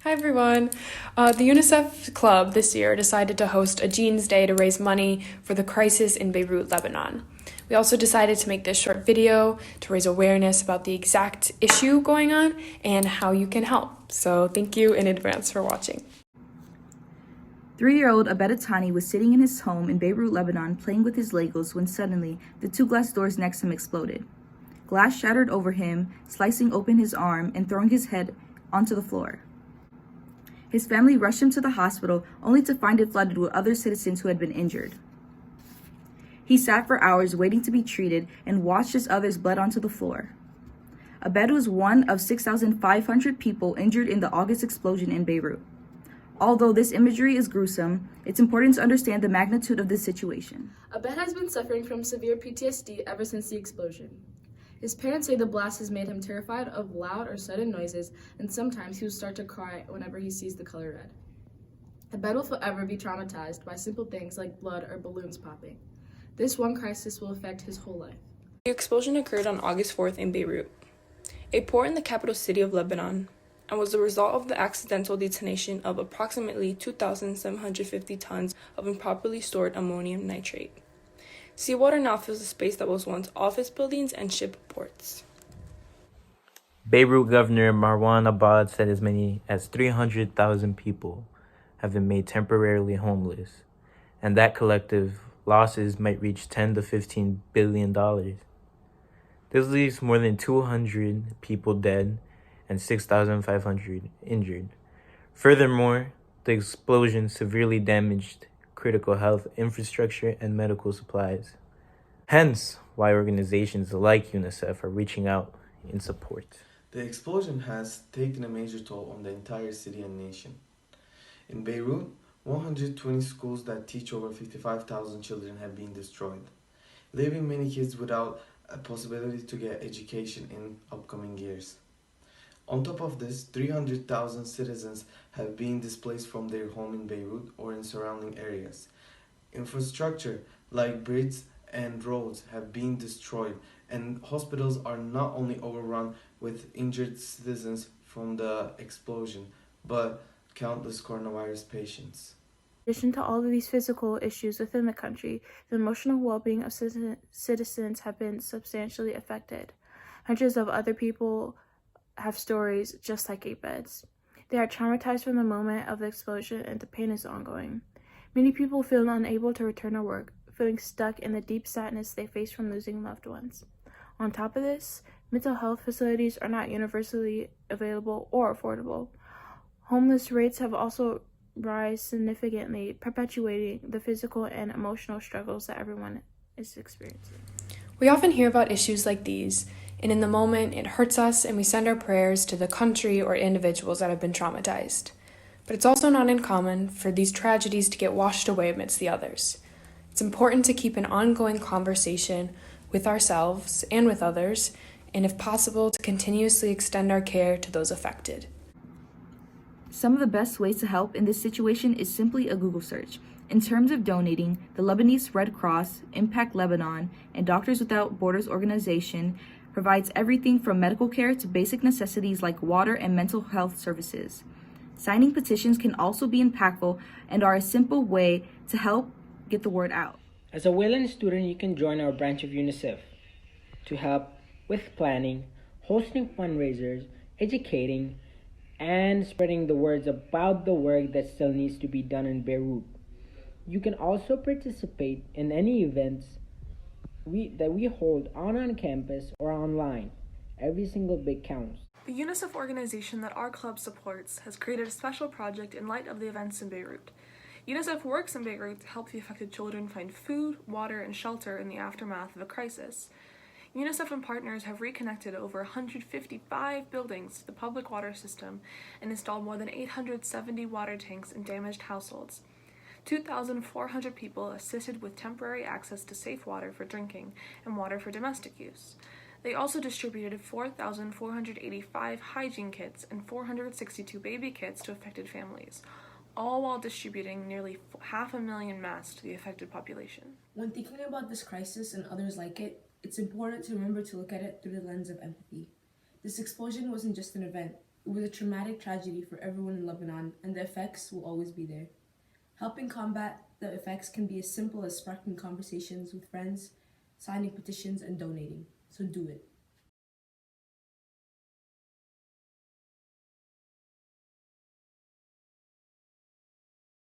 Hi everyone. The UNICEF Club this year decided to host a Jeans Day to raise money for the crisis in Beirut, Lebanon. We also decided to make this short video to raise awareness about the exact issue going on and how you can help. So thank you in advance for watching. 3-year-old Abed was sitting in his home in Beirut, Lebanon, playing with his Legos when suddenly the two glass doors next to him exploded. Glass shattered over him, slicing open his arm and throwing his head onto the floor. His family rushed him to the hospital, only to find it flooded with other citizens who had been injured. He sat for hours waiting to be treated and watched as others bled onto the floor. Abed was one of 6,500 people injured in the August explosion in Beirut. Although this imagery is gruesome, it's important to understand the magnitude of this situation. Abed has been suffering from severe PTSD ever since the explosion. His parents say the blast has made him terrified of loud or sudden noises, and sometimes he will start to cry whenever he sees the color red. Abed will forever be traumatized by simple things like blood or balloons popping. This one crisis will affect his whole life. The explosion occurred on August 4th in Beirut, a port in the capital city of Lebanon, and was the result of the accidental detonation of approximately 2,750 tons of improperly stored ammonium nitrate. Seawater now fills a space that was once office buildings and ship ports. Beirut Governor Marwan Abad said as many as 300,000 people have been made temporarily homeless, and that collective losses might reach $10 to $15 billion. This leaves more than 200 people dead and 6,500 injured. Furthermore, the explosion severely damaged critical health infrastructure and medical supplies. Hence, why organizations like UNICEF are reaching out in support. The explosion has taken a major toll on the entire city and nation. In Beirut, 120 schools that teach over 55,000 children have been destroyed, leaving many kids without a possibility to get education in upcoming years. On top of this, 300,000 citizens have been displaced from their home in Beirut or in surrounding areas. Infrastructure like bridges and roads have been destroyed, and hospitals are not only overrun with injured citizens from the explosion, but countless coronavirus patients. In addition to all of these physical issues within the country, the emotional well-being of citizens have been substantially affected. Hundreds of other people have stories just like Abed's. They are traumatized from the moment of the explosion, and the pain is ongoing. Many people feel unable to return to work, feeling stuck in the deep sadness they face from losing loved ones. On top of this, mental health facilities are not universally available or affordable. Homeless rates have also rise significantly, perpetuating the physical and emotional struggles that everyone is experiencing. We often hear about issues like these, and in the moment it hurts us and we send our prayers to the country or individuals that have been traumatized. But it's also not uncommon for these tragedies to get washed away amidst the others. It's important to keep an ongoing conversation with ourselves and with others, and if possible, to continuously extend our care to those affected. Some of the best ways to help in this situation is simply a Google search. In terms of donating, the Lebanese Red Cross, Impact Lebanon, and Doctors Without Borders organization provides everything from medical care to basic necessities like water and mental health services. Signing petitions can also be impactful and are a simple way to help get the word out. As a Wayland student, you can join our branch of UNICEF to help with planning, hosting fundraisers, educating, and spreading the words about the work that still needs to be done in Beirut. You can also participate in any events that we hold on campus or online. Every single bit counts. The UNICEF organization that our club supports has created a special project in light of the events in Beirut. UNICEF works in Beirut to help the affected children find food, water, and shelter in the aftermath of a crisis. UNICEF and partners have reconnected over 155 buildings to the public water system and installed more than 870 water tanks in damaged households. 2,400 people assisted with temporary access to safe water for drinking and water for domestic use. They also distributed 4,485 hygiene kits and 462 baby kits to affected families, all while distributing nearly 500,000 masks to the affected population. When thinking about this crisis and others like it, it's important to remember to look at it through the lens of empathy. This explosion wasn't just an event, It was a traumatic tragedy for everyone in Lebanon, and the effects will always be there. Helping combat the effects can be as simple as sparking conversations with friends, signing petitions, and donating. So do it.